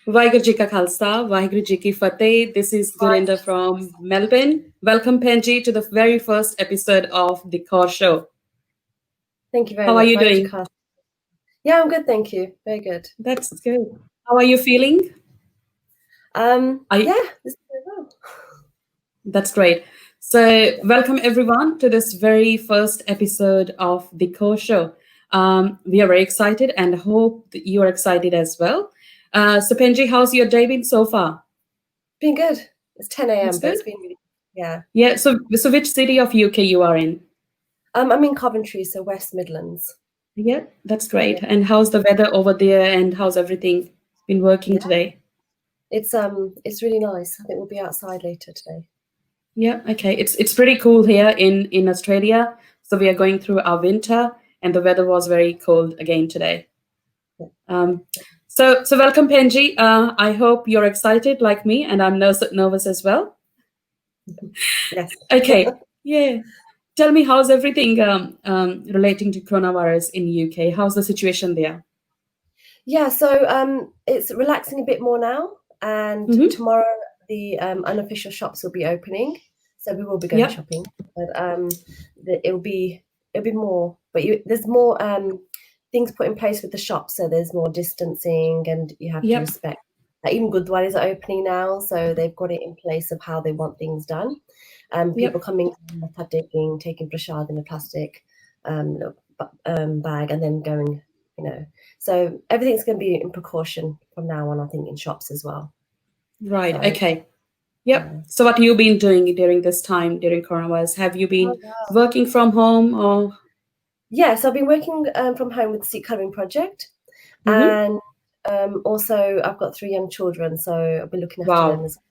Vaheguru Ji Ka Khalsa, Vaheguru Ji Ki Fateh. This is Gurinder from Melbourne. Welcome, Penji, to the very first episode of the Kaur Show. Thank you very How much. are you doing? Yeah, I'm good, thank you. Very good. That's good. How are you feeling? Yeah, this is very well. That's great. So, welcome everyone to this very first episode of the Kaur Show. We are very excited and hope that you are excited as well. So, Penji, how's your day been so far? Been good. It's 10 a.m., That's but it's good. been really, yeah. Yeah. So which city of UK you are in? I'm in Coventry, so West Midlands. Yeah, that's great. And how's the weather over there? And how's everything been working today? It's really nice. I think we'll be outside later today. Yeah. Okay. It's pretty cool here in Australia. So we are going through our winter, and the weather was very cold again today. So welcome, Penji. I hope you're excited like me, and I'm nervous as well. Yes. Okay. Yeah. Tell me, how's everything relating to coronavirus in UK? How's the situation there? Yeah, so it's relaxing a bit more now, and tomorrow the unofficial shops will be opening, so we will be going shopping. But it'll be more, but there's more things put in place with the shops, so there's more distancing, and you have to respect. Even Gurdwaras are opening now, so they've got it in place of how they want things done. People coming, taking prashad in a plastic bag, and then going. So everything's going to be in precaution from now on, I think, in shops as well. Right. So, okay. Yep. So what have you been doing during this time, during coronavirus? Have you been working from home or? Yes, I've been working from home with the Sikh Colouring Project. And also I've got 3 young children, so I've been looking after them as well.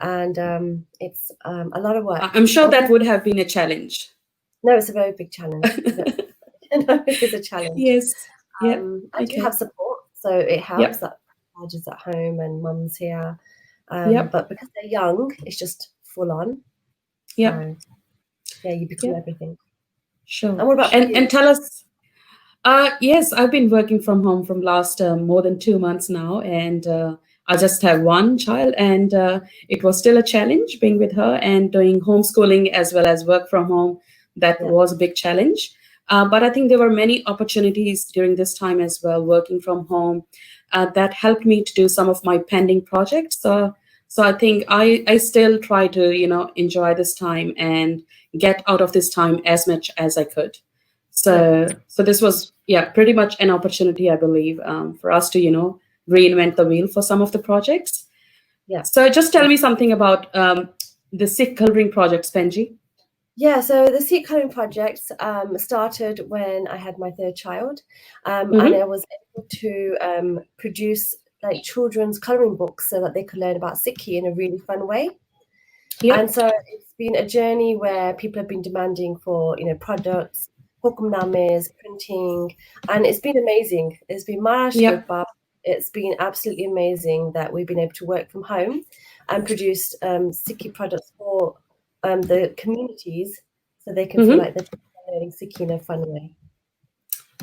And it's a lot of work. I'm sure that would have been a challenge. No, it's a very big challenge. No, it is a challenge. Yes. Yeah. I do have support, so it helps that Dad is at home and Mum's here. But because they're young, it's just full on. Yeah. So, yeah, you become everything. Sure. And what about you? And tell us. Yes, I've been working from home from last more than 2 months now, and I just have one child, and it was still a challenge being with her and doing homeschooling as well as work from home. That was a big challenge. But I think there were many opportunities during this time as well, working from home, that helped me to do some of my pending projects. So I think I still try to, enjoy this time and get out of this time as much as I could. So this was, pretty much an opportunity, I believe, for us to, reinvent the wheel for some of the projects. Yeah. So just tell me something about the Sikh colouring projects, Penji. Yeah, so the Sikh Colouring Project started when I had my 3rd child, and I was able to produce like children's colouring books so that they could learn about Sikhi in a really fun way. Yep. And so it's been a journey where people have been demanding for, products, hukumnames, printing, and it's been amazing. It's been Maharashtra. It's been absolutely amazing that we've been able to work from home and produce Sikhi products for the communities, so they can feel like they're learning Sikhi in a fun way.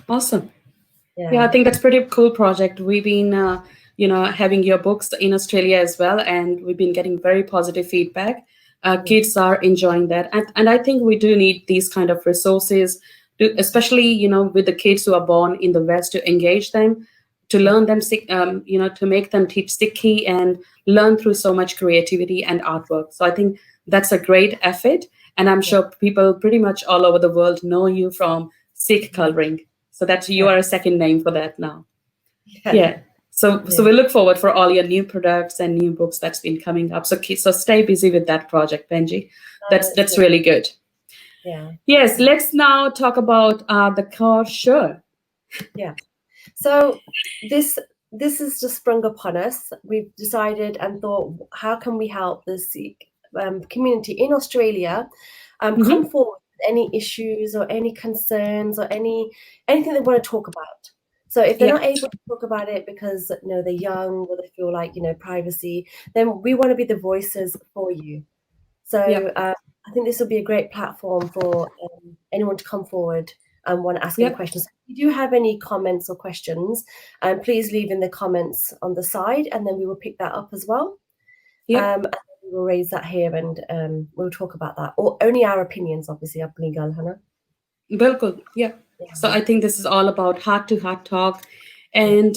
Awesome. Yeah, I think that's a pretty cool project. We've been, having your books in Australia as well, and we've been getting very positive feedback. Kids are enjoying that, and I think we do need these kind of resources, especially with the kids who are born in the West, to engage them, to learn them, to make them teach Sikhi and learn through so much creativity and artwork. So I think that's a great effort, and I'm sure people pretty much all over the world know you from Sikh colouring. So that you are a second name for that now. Yeah. So we look forward for all your new products and new books that's been coming up. So stay busy with that project, Penji. That's really good. Yeah. Yes. Let's now talk about the Kaur Show. Yeah. So this has just sprung upon us. We've decided and thought, how can we help the Sikh community in Australia come forward with any issues or any concerns or anything they want to talk about. So if they're not able to talk about it because they're young or they feel like privacy, then we want to be the voices for you. So I think this will be a great platform for anyone to come forward want to ask any questions. If you do have any comments or questions, please leave in the comments on the side, and then we will pick that up as well. And we will raise that here, and we'll talk about that. Or only our opinions, obviously. Apni gal, hai na? Bilkul, yeah. So I think this is all about heart-to-heart talk, and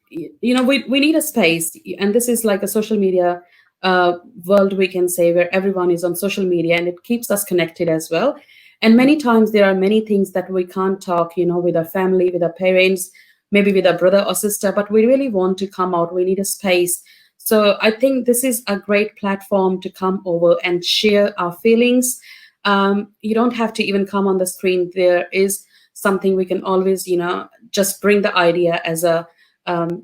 we need a space, and this is like a social media world, we can say, where everyone is on social media, and it keeps us connected as well. And many times there are many things that we can't talk, with our family, with our parents, maybe with our brother or sister, but we really want to come out. We need a space. So I think this is a great platform to come over and share our feelings. You don't have to even come on the screen. There is something we can always, just bring the idea as a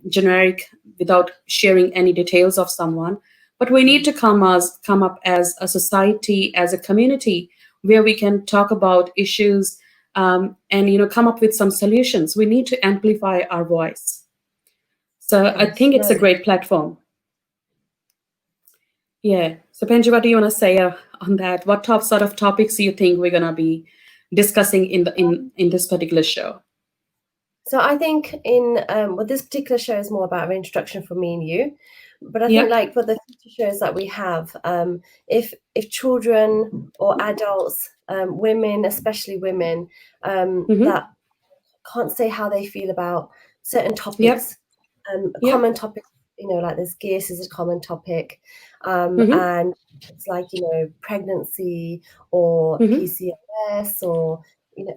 generic without sharing any details of someone. But we need to come up as a society, as a community, where we can talk about issues and come up with some solutions. We need to amplify our voice. So I think it's a great platform. Yeah. So Penji, what do you want to say on that? What sort of topics do you think we're gonna be discussing in this particular show? So I think this particular show is more about an introduction for me and you. But I think like for the future shows that we have, if children or adults, women, especially women, that can't say how they feel about certain topics, common topics, like this gears is a common topic, and it's like, pregnancy or PCOS or,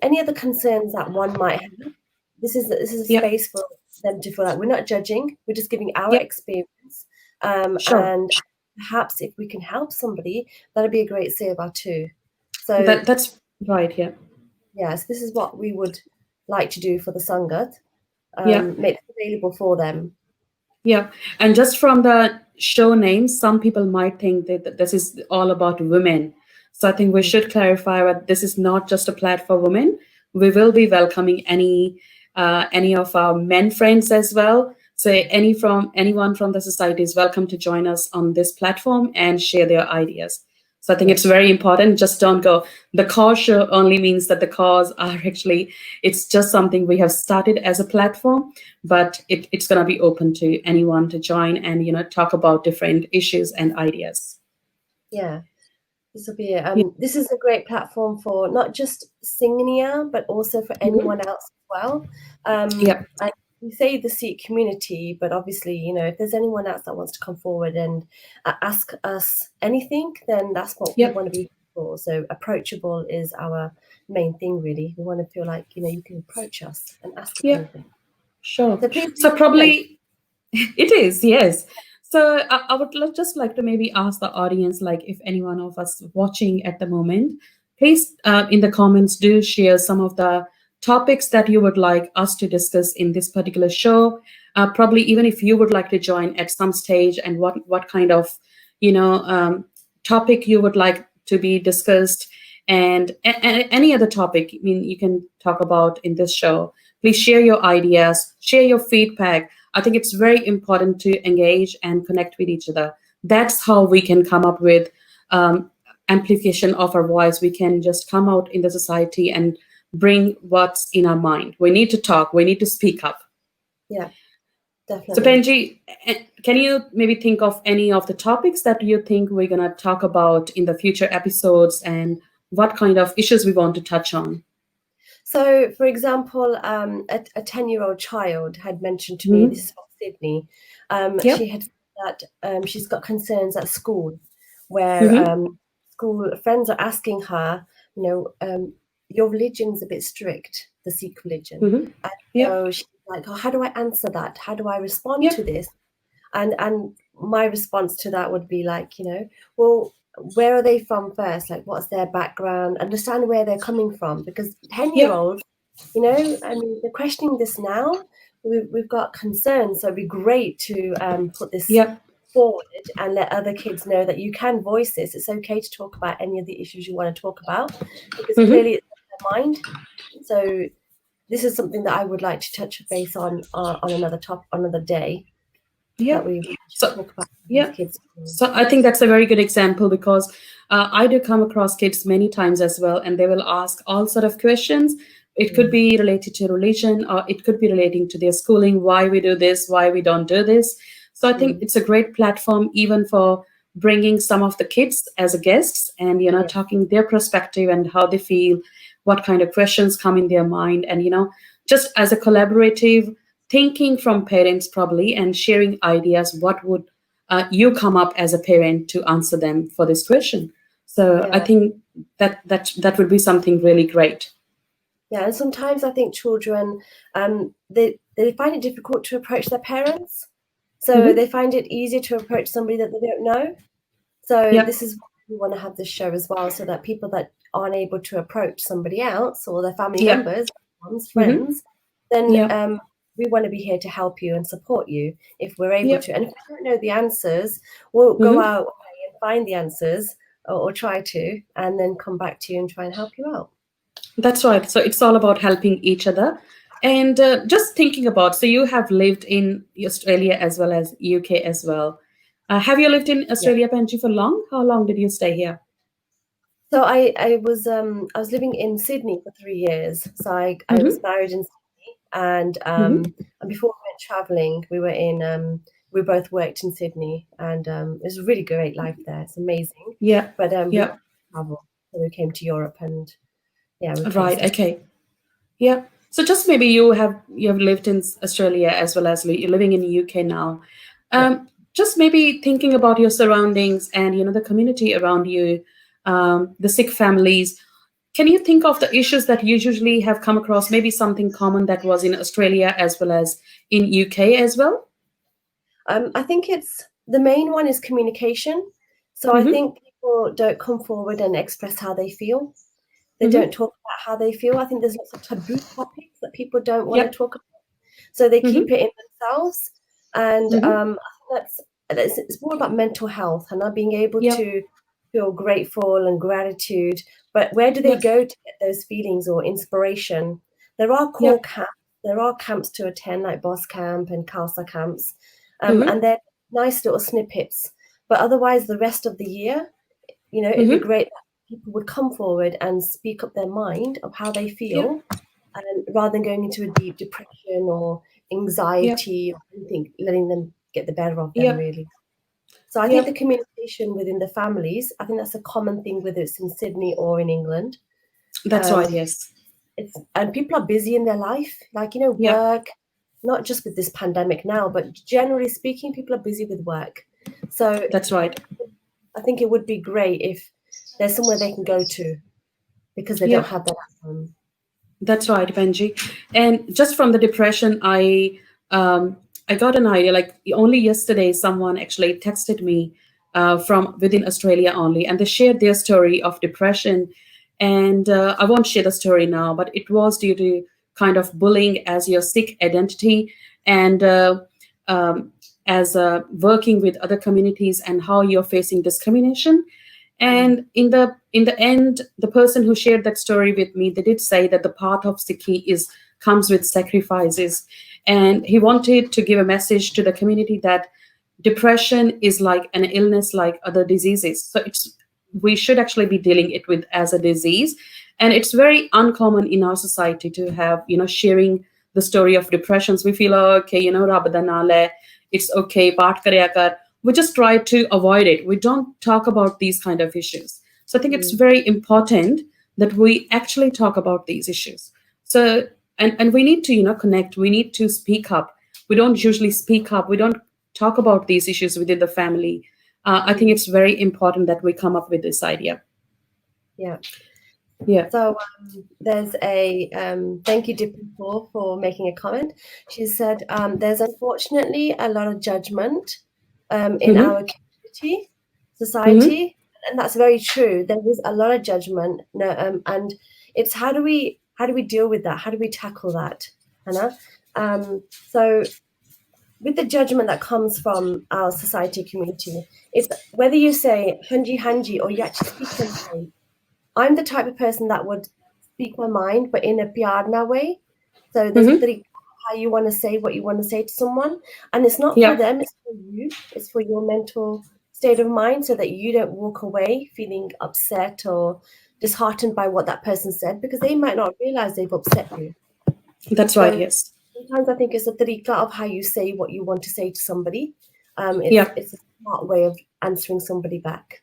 any other concerns that one might have. This is a space for them to feel like we're not judging, we're just giving our experience. And perhaps if we can help somebody, that'd be a great seva too. So that's right. Yeah. Yes, this is what we would like to do for the Sangat. Make it available for them. Yeah, and just from the show name, some people might think that this is all about women. So I think we should clarify that this is not just a platform for women. We will be welcoming any of our men friends as well. So anyone from the society is welcome to join us on this platform and share their ideas. So I think it's very important. Just don't go, the Kaur Show only means that the Kaurs are actually, it's just something we have started as a platform, but it's going to be open to anyone to join and, talk about different issues and ideas. Yeah, this will be this is a great platform for not just Singnia, but also for anyone else as well. We say the Sikh community, but obviously, if there's anyone else that wants to come forward and ask us anything, then that's what we want to be for. So approachable is our main thing, really. We want to feel like, you can approach us and ask anything. Sure. So probably it is, yes. So I would just like to maybe ask the audience, like if anyone of us watching at the moment, please in the comments do share some of the topics that you would like us to discuss in this particular show. Probably even if you would like to join at some stage, and what kind of topic you would like to be discussed, and any other topic you can talk about in this show. Please share your ideas, share your feedback. I think it's very important to engage and connect with each other. That's how we can come up with amplification of our voice. We can just come out in the society and bring what's in our mind. We need to talk. We need to speak up. Yeah, definitely. So Penji, can you maybe think of any of the topics that you think we're going to talk about in the future episodes, and what kind of issues we want to touch on? So, for example, a 10-year-old child had mentioned to me, this is from Sydney, she had said that she's got concerns at school where school friends are asking her, your religion's a bit strict, the Sikh religion. And so she's like, how do I answer that? How do I respond to this? And my response to that would be like, well, where are they from first? Like, what's their background? Understand where they're coming from. Because 10-year-olds, they're questioning this now. We've got concerns. So it'd be great to put this forward and let other kids know that you can voice this. It's okay to talk about any of the issues you want to talk about, because clearly it's in their mind. So this is something that I would like to touch base on another day. That we talk about kids. So I think that's a very good example, because I do come across kids many times as well, and they will ask all sort of questions. It could be related to religion, or it could be relating to their schooling, why we do this, why we don't do this. So I think it's a great platform even for bringing some of the kids as a guests and, talking their perspective and how they feel, what kind of questions come in their mind, and, just as a collaborative thinking from parents probably and sharing ideas, what would you come up as a parent to answer them for this question. So I think that would be something really great. Yeah, and sometimes I think children, they find it difficult to approach their parents. So they find it easier to approach somebody that they don't know. So this is why we want to have this show as well, so that people that aren't able to approach somebody else or their family members, moms, friends, then we want to be here to help you and support you if we're able to. And if we don't know the answers, we'll go out and find the answers or try to, and then come back to you and try and help you out. That's right. So it's all about helping each other. And just thinking about, so you have lived in Australia as well as UK as well. Have you lived in Australia, Panji, for long? How long did you stay here? So I was living in Sydney for 3 years. So I was married in Sydney, and before we went traveling, we both worked in Sydney, and it was a really great life there. It's amazing. Yeah. But we traveled, so we came to Europe, and right. Okay. Yeah. So just maybe you have lived in Australia as well as you're living in the UK now. Just maybe thinking about your surroundings and the community around you, the Sikh families. Can you think of the issues that you usually have come across? Maybe something common that was in Australia as well as in UK as well. I think the main one is communication. So I think people don't come forward and express how they feel. They don't talk about how they feel. I think there's lots of taboo topics that people don't want to talk about. So they keep it in themselves. And I think it's more about mental health and not being able to feel grateful and gratitude. But where do they go to get those feelings or inspiration? There are core camps. There are camps to attend, like Boss Camp and Khalsa camps. And they're nice little snippets. But otherwise, the rest of the year, it'd be great that people would come forward and speak up their mind of how they feel, and rather than going into a deep depression or anxiety or anything, letting them get the better of them, really. So I think the communication within the families, I think that's a common thing, whether it's in Sydney or in England. That's right, yes. And people are busy in their life, like, work, not just with this pandemic now, but generally speaking, people are busy with work. So that's right. I think it would be great if there's somewhere they can go to, because they don't have that at home. That's right, Benji. And just from the depression, I got an idea. Like only yesterday, someone actually texted me from within Australia only, and they shared their story of depression. And I won't share the story now, but it was due to kind of bullying as your Sikh identity, and as working with other communities and how you're facing discrimination. And in the end, the person who shared that story with me, they did say that the path of Sikhi comes with sacrifices, and he wanted to give a message to the community that depression is like an illness like other diseases. So we should actually be dealing it with as a disease, and it's very uncommon in our society to have sharing the story of depressions. We feel, oh, okay, Rab da naal hai, it's okay, paat karya kar. We just try to avoid it. We don't talk about these kind of issues. So I think it's very important that we actually talk about these issues. So, and we need to, connect. We need to speak up. We don't usually speak up. We don't talk about these issues within the family. I think it's very important that we come up with this idea. Yeah. So there's a thank you, Dipper, for making a comment. She said there's unfortunately a lot of judgment in our community, society, and that's very true. There is a lot of judgment, and it's how do we deal with that? How do we tackle that, Hannah? So with the judgment that comes from our society community, it's whether you say hanji hanji or you actually speak your mind. I'm the type of person that would speak my mind, but in a pyarna way. So there's how you want to say what you want to say to someone, and it's not for them, it's for you. It's for your mental state of mind, so that you don't walk away feeling upset or disheartened by what that person said, because they might not realize they've upset you. That's So right. Yes. sometimes I think it's a tariqa of how you say what you want to say to somebody. Yeah. It's a smart way of answering somebody back.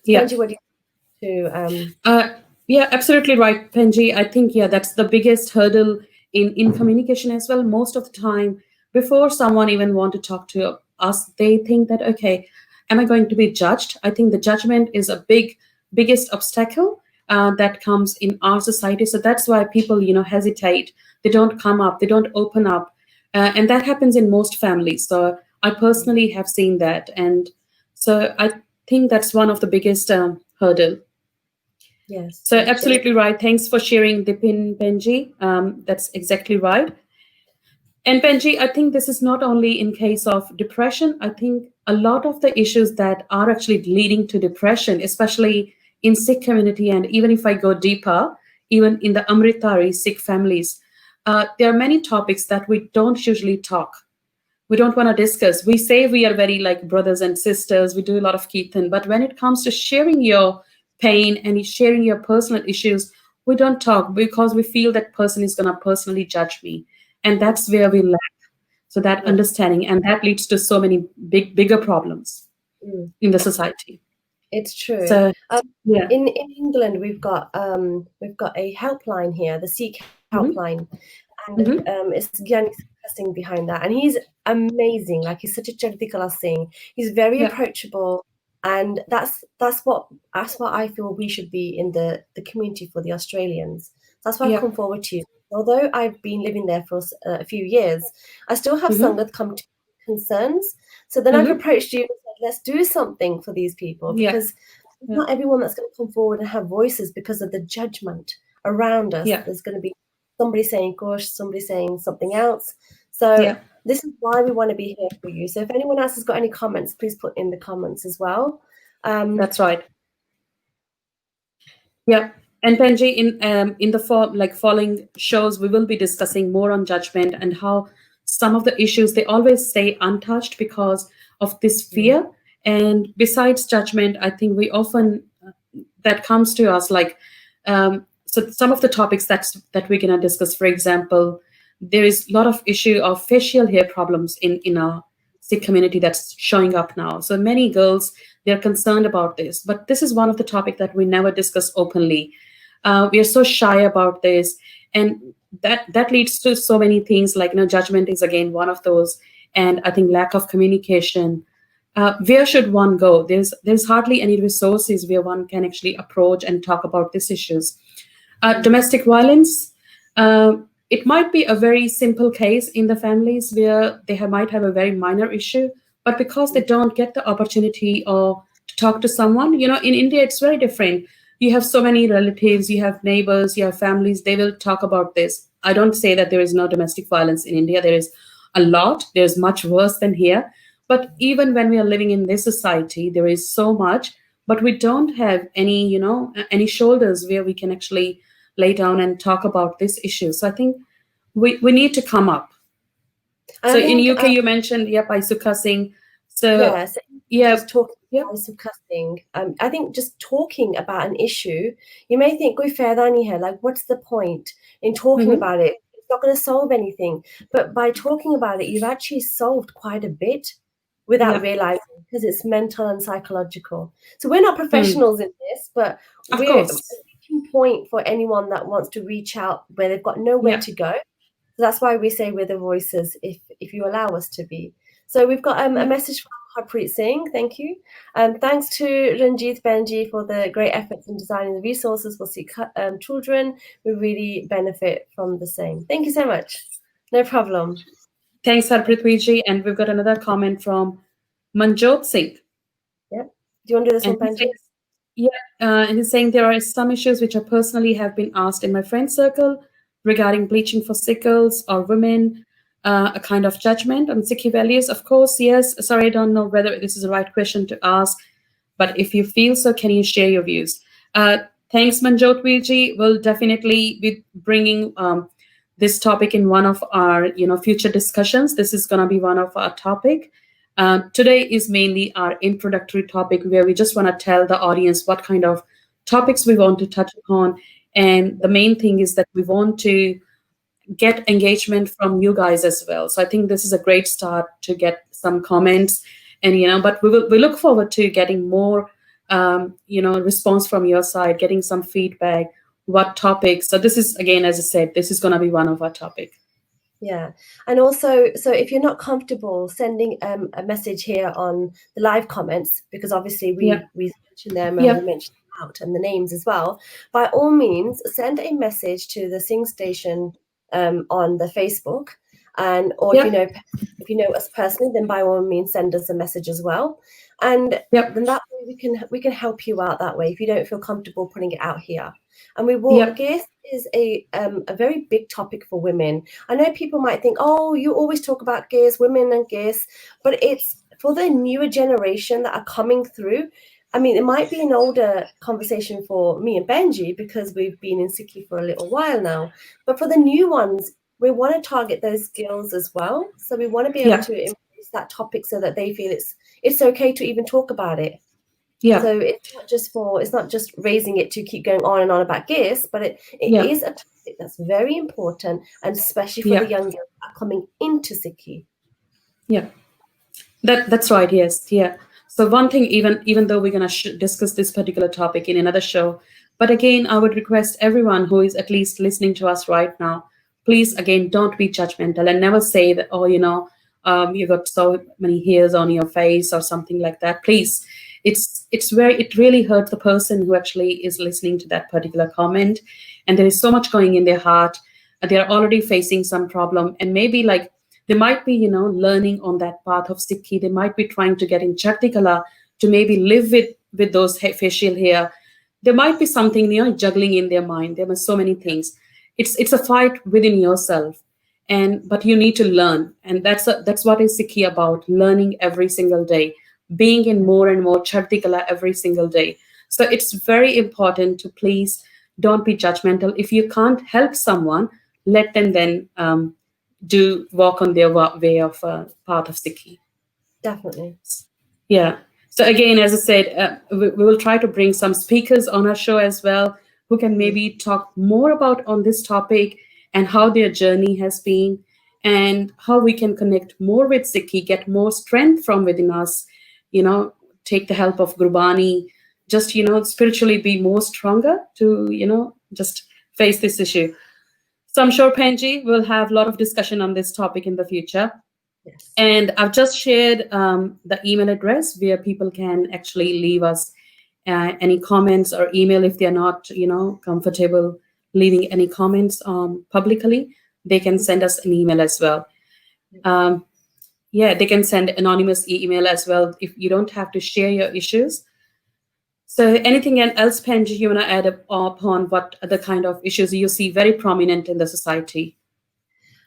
Yeah. Benji, what do you to Yeah, absolutely right, Penji. I think, yeah, that's the biggest hurdle in communication as well. Most of the time, before someone even want to talk to us, they think that, okay, am I going to be judged? I think the judgment is a biggest obstacle that comes in our society. So that's why people, hesitate. They don't come up. They don't open up, and that happens in most families. So I personally have seen that, and so I think that's one of the biggest hurdle. Yes, So yes. absolutely right. Thanks for sharing the pin, Benji. That's exactly right. And Benji, I think this is not only in case of depression. I think a lot of the issues that are actually leading to depression, especially in Sikh community, and even if I go deeper, even in the Amritari Sikh families, there are many topics that we don't usually talk. We don't want to discuss. We say we are very like brothers and sisters. We do a lot of kirtan, but when it comes to sharing your pain and sharing your personal issues, we don't talk because we feel that person is going to personally judge me, and that's where we lack. So that Yeah. understanding, and that leads to so many bigger problems in the society. It's true. So yeah. In England, we've got a helpline here, the Sikh Hmm. helpline, and Hmm. it's Gyani Singh behind that, and he's amazing. Like, he's such a Chardi Kala Singh. He's very Yeah. approachable, and that's what I feel we should be in the community for the Australians. That's why I've Yeah. come forward to you. Although I've been living there for a few years, I still have Hmm. Sangat come to concerns. So then I've Hmm. approached you and said, let's do something for these people, Yeah. because it's not everyone that's going to come forward and have voices because of the judgment around us. Yeah. There's going to be somebody saying gosh, somebody saying something else. So Yeah. this is why we want to be here for you. So if anyone else has got any comments, please put in the comments as well. That's right. Yeah. And Benji, in the following shows, we will be discussing more on judgment and how some of the issues they always stay untouched because of this fear. And besides judgment, I think we often that comes to us like so some of the topics that we're gonna discuss. For example, there is a lot of issue of facial hair problems in our Sikh community that's showing up now. So many girls, they're concerned about this, but this is one of the topic that we never discuss openly. We are so shy about this, and that leads to so many things like judgment is again one of those, and I think lack of communication. Where should one go? There's hardly any resources where one can actually approach and talk about these issues. Domestic violence. It might be a very simple case in the families where might have a very minor issue, but because they don't get the opportunity or to talk to someone, in India it's very different. You have so many relatives, you have neighbors, you have families. They will talk about this. I don't say that there is no domestic violence in India. There is a lot. There's much worse than here. But even when we are living in this society, there is so much, but we don't have any shoulders where we can actually lay down and talk about this issue. So I think we need to come up. And So I think, in UK, you mentioned, Paisuka Singh. So yes, yeah, just talking yeah, about cussing. I think just talking about an issue, you may think, "Koi fayda nahi hai." Like, what's the point in talking mm-hmm, about it? It's not going to solve anything. But by talking about it, you've actually solved quite a bit without yeah, realizing, because it's mental and psychological. So we're not mm, professionals in this, but of we're a course, reaching point for anyone that wants to reach out where they've got nowhere yeah. to go. So that's why we say we're the voices, if you allow us to be. So we've got a Yeah. message from Harpreet Singh. Thank you. Thanks to Ranjeet Benji for the great efforts in designing the resources for Sikh children. We really benefit from the same. Thank you so much. No problem. Thanks, Harpreet. And we've got another comment from Manjot Singh. Yep. Do you want to do this And one, he Benji? says, and he's saying there are some issues which I personally have been asked in my friend circle regarding bleaching for sickles or women, a kind of judgment on Sikhi values. Of course, yes. Sorry, I don't know whether this is the right question to ask, but if you feel so, can you share your views? Thanks, Manjot Virji. We'll definitely be bringing this topic in one of our future discussions. This is going to be one of our topic. Today is mainly our introductory topic where we just want to tell the audience what kind of topics we want to touch upon. And the main thing is that we want to get engagement from you guys as well. So I think this is a great start to get some comments, and but we look forward to getting more response from your side, getting some feedback, what topics. So this is, again, as I said, this is going to be one of our topics. Yeah, and also, so if you're not comfortable sending a message here on the live comments, because obviously we mentioned them and we mentioned out and the names as well, by all means send a message to the Sing Station on the Facebook, and or if you know us personally, then by all means send us a message as well, and then that way we can help you out that way if you don't feel comfortable putting it out here. And we will. Gays is a very big topic for women. I know people might think, oh, you always talk about gays, women and gays, but it's for the newer generation that are coming through. I mean, it might be an older conversation for me and Benji because we've been in Sikhi for a little while now. But for the new ones, we want to target those girls as well. So we want to be able to embrace that topic so that they feel it's okay to even talk about it. Yeah. So it's not just raising it to keep going on and on about gays, but it is a topic that's very important, and especially for the young girls that are coming into Sikhi. Yeah, that's right. Yes, yeah. So one thing, even though we're gonna discuss this particular topic in another show, but again, I would request everyone who is at least listening to us right now, please, again, don't be judgmental and never say that, oh, you got so many hairs on your face or something like that. Please. It really hurt the person who actually is listening to that particular comment, and there is so much going in their heart. They're already facing some problem, and maybe like they might be learning on that path of Sikhi. They might be trying to get in Chaktikala to maybe live with those facial hair. There might be something juggling in their mind. There are so many things. It's a fight within yourself, but you need to learn, and that's what is Sikhi about: learning every single day, being in more and more Chardikala every single day. So it's very important to please don't be judgmental. If you can't help someone, let them then do walk on their way of path of Sikhi. Definitely. Yeah. So again, as I said, we will try to bring some speakers on our show as well who can maybe talk more about on this topic and how their journey has been and how we can connect more with Sikhi, get more strength from within us, take the help of Gurbani, just, spiritually be more stronger to, just face this issue. So I'm sure, Penji, will have a lot of discussion on this topic in the future. Yes. And I've just shared the email address where people can actually leave us any comments or email if they're not, comfortable leaving any comments publicly. They can send us an email as well. They can send anonymous email as well if you don't have to share your issues. So anything else, Penji, you want to add upon what other kind of issues you see very prominent in the society?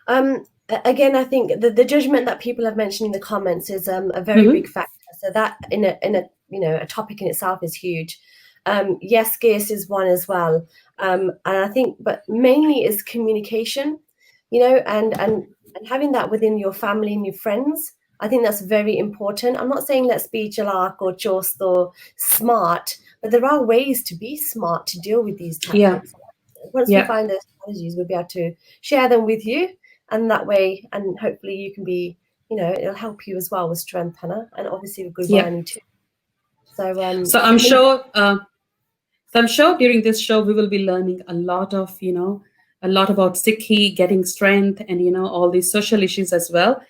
Again, I think the judgment that people have mentioned in the comments is a very big factor. So that in a topic in itself is huge. Yes, gays is one as well. And I think, but mainly is communication, and having that within your family and your friends. I think that's very important. I'm not saying let's be jalak or chost or smart, but there are ways to be smart to deal with these tactics. Once we find those strategies, we'll be able to share them with you, and that way, and hopefully you can be, it'll help you as well with strength, Hannah, and obviously with good learning too. So I'm sure. So I'm sure during this show we will be learning a lot about Sikhi, getting strength, and all these social issues as well.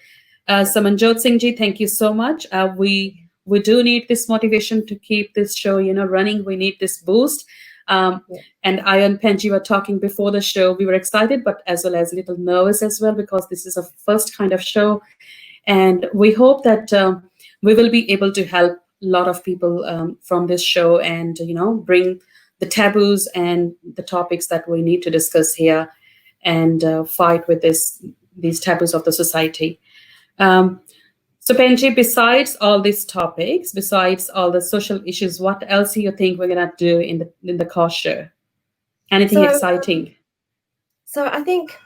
So Manjot Singh ji, thank you so much. We do need this motivation to keep this show running. We need this boost. And I and Penji were talking before the show. We were excited, but as well as a little nervous as well, because this is a first kind of show. And we hope that we will be able to help a lot of people from this show and, bring the taboos and the topics that we need to discuss here and fight with these taboos of the society. So Penji, besides all these topics, besides all the social issues, what else do you think we're gonna do in the Kaur Show? Anything exciting? So I think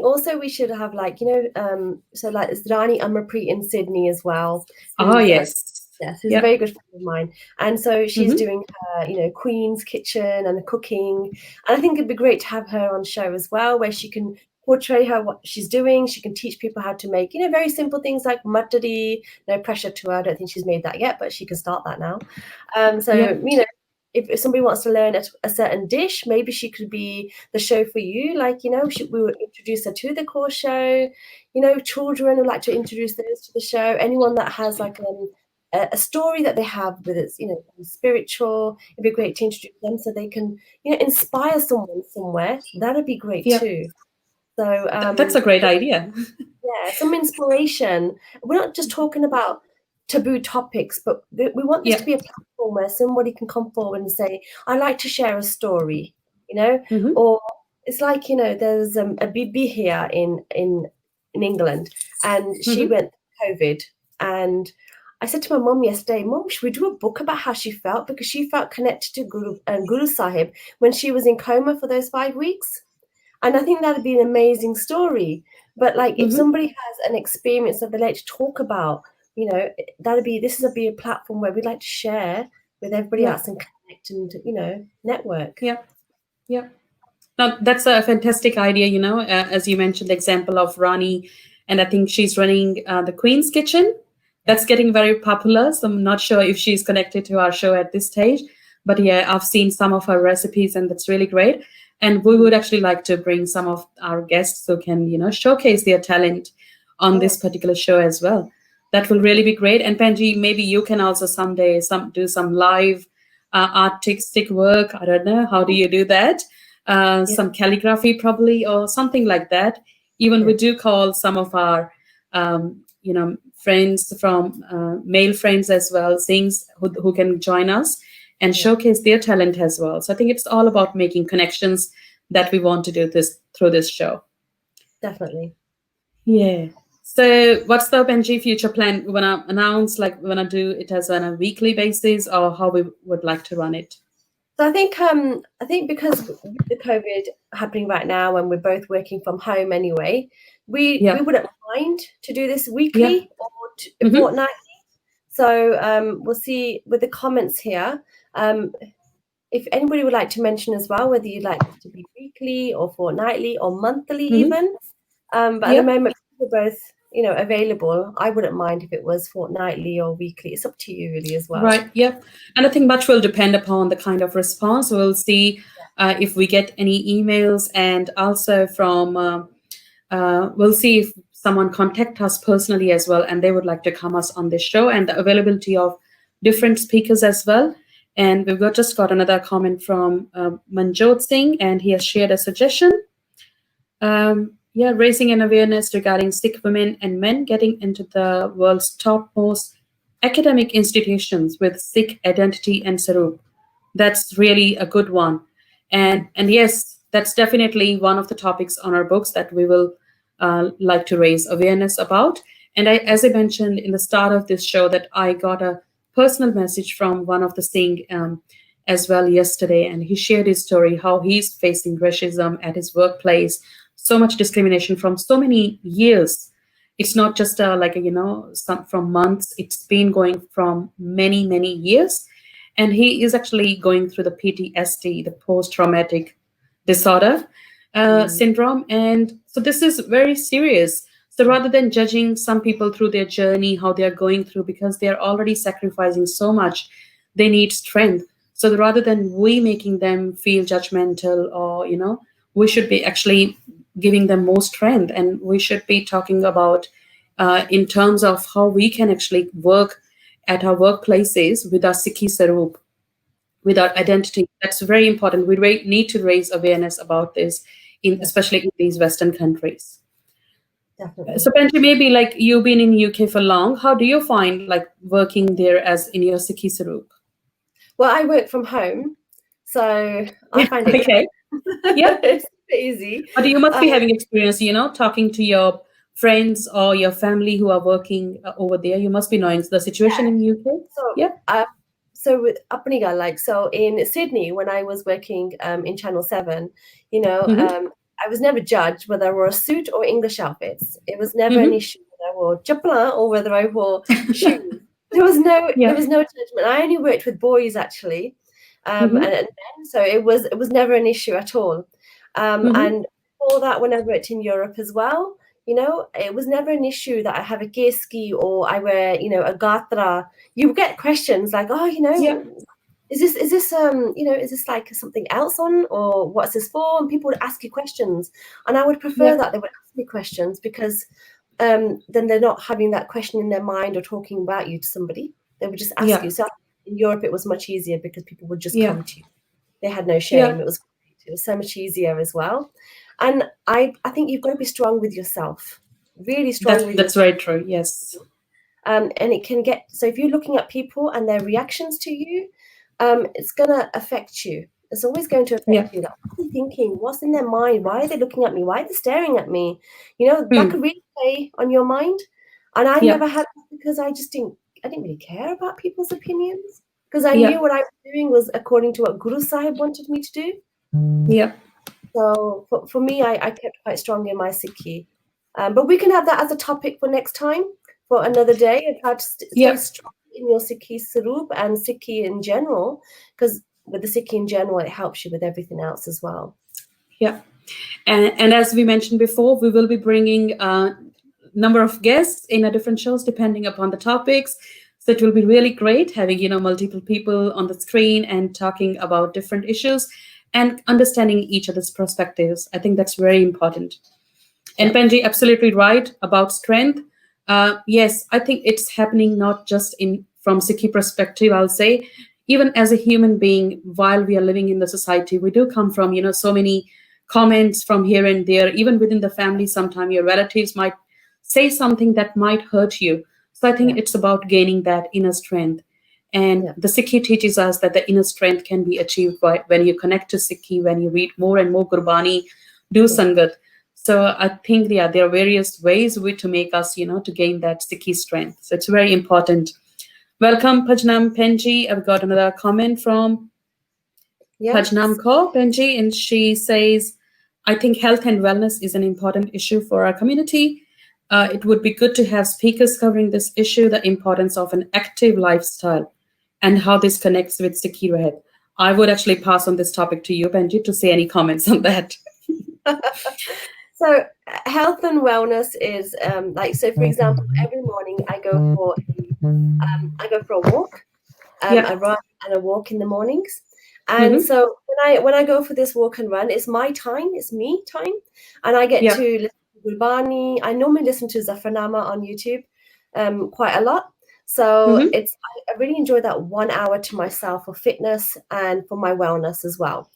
also we should have so like Rani Amarpreet in Sydney as well. Oh yes. Yes, who's a very good friend of mine. And so she's doing her, Queen's Kitchen and the cooking. And I think it'd be great to have her on the show as well, where she can portray what she's doing. She can teach people how to make, very simple things like muttari. No pressure to her. I don't think she's made that yet, but she can start that now. If somebody wants to learn a certain dish, maybe she could be the show for you. Like, we would introduce her to the Kaur Show. Children would like to introduce those to the show. Anyone that has like a story that they have with it's, spiritual, it'd be great to introduce them so they can, inspire someone somewhere. That'd be great too. So that's a great idea. Yeah, some inspiration. We're not just talking about taboo topics, but we want this to be a platform where somebody can come forward and say, "I'd like to share a story," or it's like there's a Bibi here in England, and she went COVID, and I said to my mum yesterday, "Mum, should we do a book about how she felt, because she felt connected to Guru Sahib when she was in coma for those 5 weeks." And I think that'd be an amazing story. But like, if somebody has an experience that they like to talk about, this is be a platform where we'd like to share with everybody else and connect and, network. Yeah. Now, that's a fantastic idea, as you mentioned, the example of Rani, and I think she's running the Queen's Kitchen. That's getting very popular. So I'm not sure if she's connected to our show at this stage. But yeah, I've seen some of her recipes, and that's really great. And we would actually like to bring some of our guests who can, showcase their talent on this particular show as well. That will really be great. And Penji, maybe you can also someday do some live artistic work. I don't know. How do you do that? Some calligraphy probably, or something like that. Even we do call some of our, friends from male friends as well, sings who can join us and showcase their talent as well. So I think it's all about making connections that we want to do this through this show. Definitely. Yeah. So what's the Benji future plan? We want to announce, like we want to do it as on a weekly basis, or how we would like to run it? So I think because with the COVID happening right now, and we're both working from home anyway, we wouldn't mind to do this weekly or fortnightly. So we'll see with the comments here. If anybody would like to mention as well, whether you'd like it to be weekly or fortnightly or monthly even. But at the moment, we're both, available. I wouldn't mind if it was fortnightly or weekly. It's up to you really as well. Right. Yep. And I think much will depend upon the kind of response. We'll see if we get any emails, and also from, we'll see if someone contact us personally as well, and they would like to come us on this show, and the availability of different speakers as well. And we've just got another comment from Manjot Singh, and he has shared a suggestion. Raising an awareness regarding Sikh women and men getting into the world's topmost academic institutions with Sikh identity and Sarup. That's really a good one. And yes, that's definitely one of the topics on our books that we will like to raise awareness about. And as I mentioned in the start of this show, that I got a personal message from one of the Singh as well yesterday, and he shared his story, how he's facing racism at his workplace, so much discrimination from so many years. It's not just from months. It's been going from many, many years. And he is actually going through the PTSD, the post-traumatic disorder syndrome. And so this is very serious. So rather than judging some people through their journey, how they are going through, because they're already sacrificing so much, they need strength. So rather than we making them feel judgmental, or, we should be actually giving them more strength. And we should be talking about in terms of how we can actually work at our workplaces with our Sikhi Sarup, with our identity. That's very important. We need to raise awareness about this, especially in these Western countries. Definitely. So Penji, maybe like you've been in UK for long. How do you find like working there as in your Sikhi Sarup? Well, I work from home, so I find it okay. Yeah, it's easy. But you must be having experience, talking to your friends or your family who are working over there. You must be knowing the situation in UK. So with Apniga, so in Sydney, when I was working in Channel 7, I was never judged whether I wore a suit or English outfits. It was never an issue whether I wore chapla or whether I wore shoes. there was no Yeah. judgment. I only worked with boys actually, and men, so it was never an issue at all. And before that, when I worked in Europe as well, it was never an issue that I have a keski or I wear, a gatra. You get questions like, oh, Yeah. is this is this like something else on, or what's this for? And people would ask you questions, and I would prefer that they would ask me questions, because then they're not having that question in their mind or talking about you to somebody. They would just ask you. So in Europe, it was much easier because people would just come to you. They had no shame. It was so much easier as well. And I think you've got to be strong with yourself, really strong with yourself. That's very true. Yes. And it can get, so if you're looking at people and their reactions to you, it's going to affect you. It's always going to affect you. Like, what are they thinking? What's in their mind? Why are they looking at me? Why are they staring at me? That could really play on your mind. And I never had that, because I didn't really care about people's opinions, because I knew what I was doing was according to what Guru Sahib wanted me to do. Yeah. So for me, I kept quite strong in my Sikhi. But we can have that as a topic for next time, for another day, of how to stay strong in your Sikhi Sarup and Sikhi in general, because with the Sikhi in general, it helps you with everything else as well. Yeah. And as we mentioned before, we will be bringing a number of guests in a different shows depending upon the topics. So it will be really great having, multiple people on the screen and talking about different issues and understanding each other's perspectives. I think that's very important. And Penji, absolutely right about strength. Yes, I think it's happening not just from Sikhi perspective, I'll say. Even as a human being, while we are living in the society, we do come from, so many comments from here and there. Even within the family, sometimes your relatives might say something that might hurt you. So I think it's about gaining that inner strength. And the Sikhi teaches us that the inner strength can be achieved when you connect to Sikhi, when you read more and more Gurbani, do Sangat. So I think, there are various ways to make us, to gain that Sikhi strength. So it's very important. Welcome, Pajnam Penji. I've got another comment from Pajnam Kaur Penji, and she says, I think health and wellness is an important issue for our community. It would be good to have speakers covering this issue, the importance of an active lifestyle, and how this connects with Sikhi Rahat. I would actually pass on this topic to you, Penji, to say any comments on that. So health and wellness is so for example, every morning I go for a walk. I run and I walk in the mornings. And so when I go for this walk and run, it's my time, it's me time. And I get to listen to Gurbani. I normally listen to Zafarnama on YouTube quite a lot. So I really enjoy that 1 hour to myself for fitness and for my wellness as well.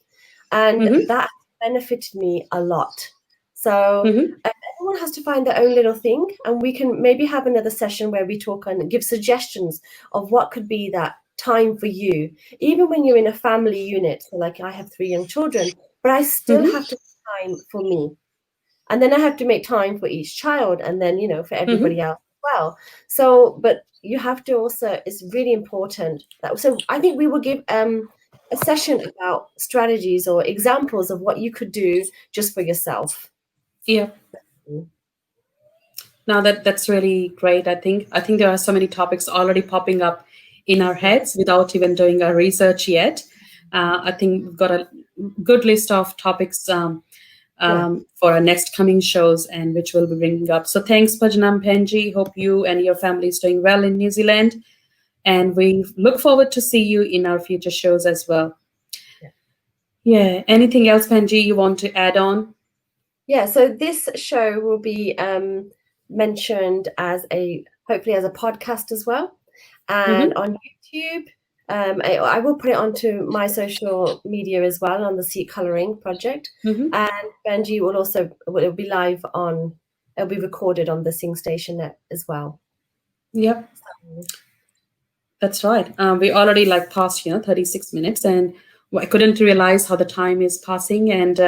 And that benefited me a lot. So everyone has to find their own little thing, and we can maybe have another session where we talk and give suggestions of what could be that time for you, even when you're in a family unit. So like I have 3 young children, but I still have to make time for me. And then I have to make time for each child, and then, for everybody else as well. So, but you have to also, it's really important so I think we will give a session about strategies or examples of what you could do just for yourself. Yeah. Now that's really great. I think there are so many topics already popping up in our heads without even doing our research yet. I think we've got a good list of topics for our next coming shows, and which we'll be bringing up. So thanks, Pajnam Penji. Hope you and your family is doing well in New Zealand. And we look forward to see you in our future shows as well. Yeah. Anything else, Penji, you want to add on? Yeah, so this show will be mentioned hopefully as a podcast as well, and on YouTube. I will put it onto my social media as well on the Sikh Colouring Project, and Benji will be live it'll be recorded on the Sing Station net as well. Yep, that's right. We already passed 36 minutes, and I couldn't realize how the time is passing, and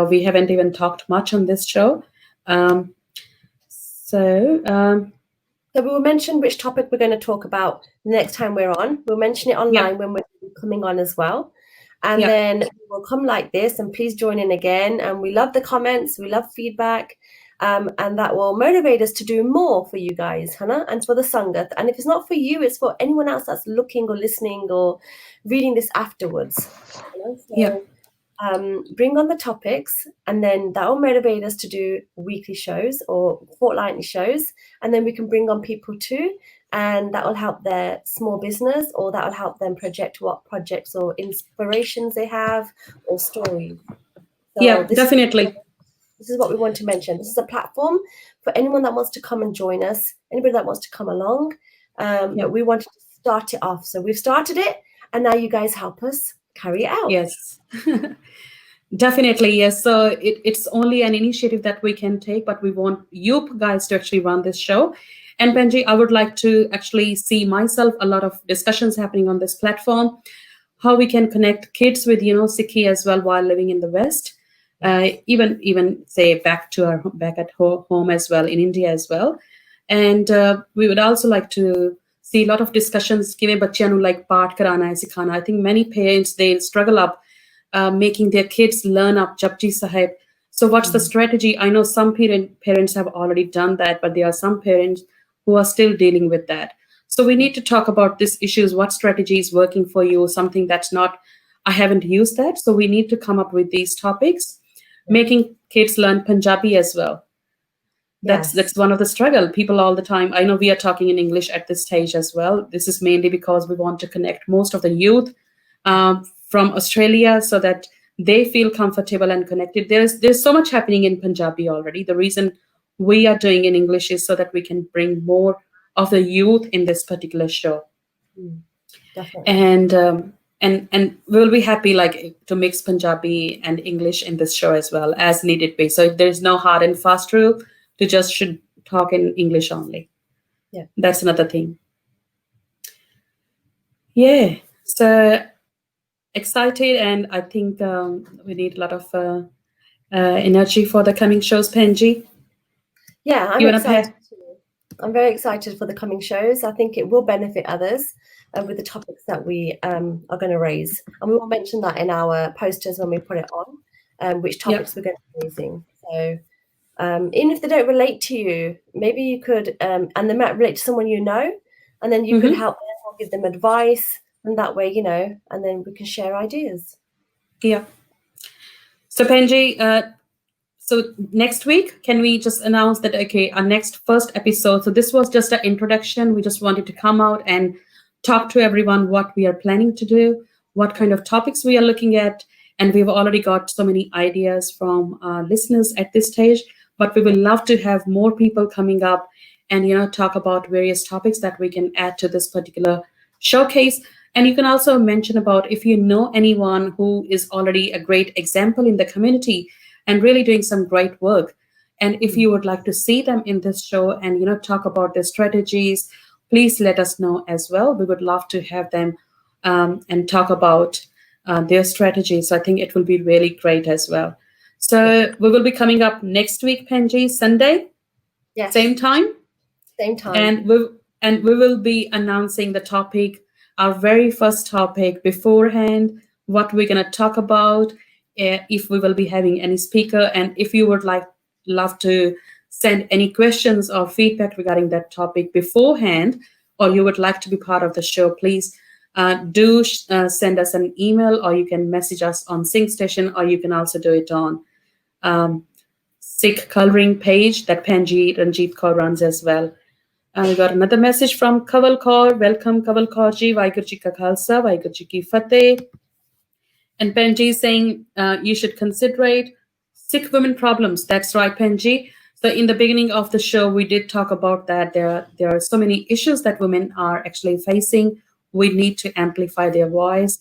we haven't even talked much on this show. So we will mention which topic we're going to talk about the next time we're on. We'll mention it online when we're coming on as well. And then we'll come like this, and please join in again. And we love the comments. We love feedback. and that will motivate us to do more for you guys, Hannah, and for the Sangat. And if it's not for you, it's for anyone else that's looking or listening or reading this afterwards. So, bring on the topics, and then that will motivate us to do weekly shows or fortnightly shows, and then we can bring on people too, and that will help their small business, or that will help them project what projects or inspirations they have or stories. So definitely. This is what we want to mention. This is a platform for anyone that wants to come and join us, anybody that wants to come along. But we wanted to start it off. So we've started it, and now you guys help us carry it out. Yes. Definitely, yes. So it's only an initiative that we can take, but we want you guys to actually run this show. And Benji, I would like to actually see myself a lot of discussions happening on this platform, how we can connect kids with, Sikhi as well while living in the West. Even say back at home as well, in India as well. And we would also like to see a lot of discussions, like part karana hai, sikhana. I think many parents, they struggle up making their kids learn up Japji Sahib. So what's the strategy? I know some parents have already done that, but there are some parents who are still dealing with that. So we need to talk about these issues. What strategy is working for you? Something that's not, I haven't used that. So we need to come up with these topics. Making kids learn Punjabi as well. That's one of the struggle. People all the time, I know we are talking in English at this stage as well. This is mainly because we want to connect most of the youth from Australia so that they feel comfortable and connected. There's so much happening in Punjabi already. The reason we are doing in English is so that we can bring more of the youth in this particular show. Definitely. And we'll be happy to mix Punjabi and English in this show as well as needed be. So there's no hard and fast rule to just should talk in English only. Yeah, that's another thing. Yeah, so excited, and I think we need a lot of energy for the coming shows, Penji. Yeah, I'm excited. I'm very excited for the coming shows. I think it will benefit others with the topics that we are going to raise. And we will mention that in our posters when we put it on, which topics we're going to be raising. So even if they don't relate to you, maybe you could, and they might relate to someone you know, and then you could help them or give them advice, and that way, and then we can share ideas. Yeah. So Penji, so next week, can we just announce that, okay, our next first episode, so this was just an introduction. We just wanted to come out and talk to everyone what we are planning to do, what kind of topics we are looking at. And we've already got so many ideas from our listeners at this stage, but we will love to have more people coming up and, talk about various topics that we can add to this particular showcase. And you can also mention about if you know anyone who is already a great example in the community and really doing some great work. And if you would like to see them in this show and, talk about their strategies, please let us know as well. We would love to have them and talk about their strategies. So I think it will be really great as well. So we will be coming up next week, Penji, Sunday. Yes. Same time. Same time. And we will be announcing the topic, our very first topic beforehand, what we're going to talk about, if we will be having any speaker, and if you would love to send any questions or feedback regarding that topic beforehand, or you would like to be part of the show, please do send us an email, or you can message us on Sync Station, or you can also do it on Sikh coloring page that Ranjeet Kaur runs as well. We got another message from Kaur Show. Welcome, Kaur Show ji. Vaheguru ji ka khalsa, Vaheguru ji ki fateh. And Penji is saying you should consider Sikh women problems. That's right, Penji. So in the beginning of the show, we did talk about that. There are so many issues that women are actually facing. We need to amplify their voice.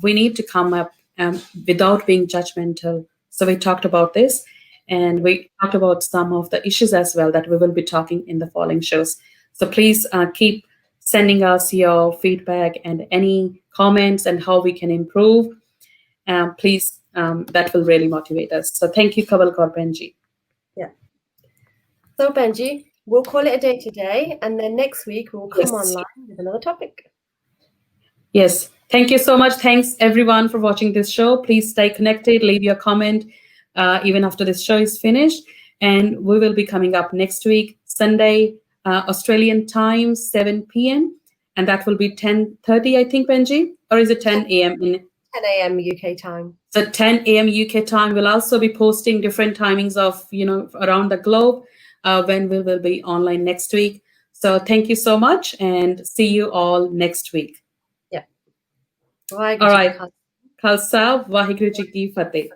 We need to come up without being judgmental. So we talked about this, and we talked about some of the issues as well that we will be talking in the following shows. So please keep sending us your feedback and any comments and how we can improve. Please, that will really motivate us. So thank you, Kaur Show, Benji. Yeah. So Benji, we'll call it a day today, and then next week we'll come online with another topic. Yes. Thank you so much. Thanks everyone for watching this show. Please stay connected. Leave your comment even after this show is finished. And we will be coming up next week, Sunday, Australian time, 7 p.m. And that will be 10:30, I think, Benji? Or is it 10 a.m. in 10 a.m. UK time. So 10 a.m. UK time. We'll also be posting different timings of, around the globe when we will be online next week. So thank you so much and see you all next week. Yeah. All right. Khalsa, Waheguru Ji Ki Fateh.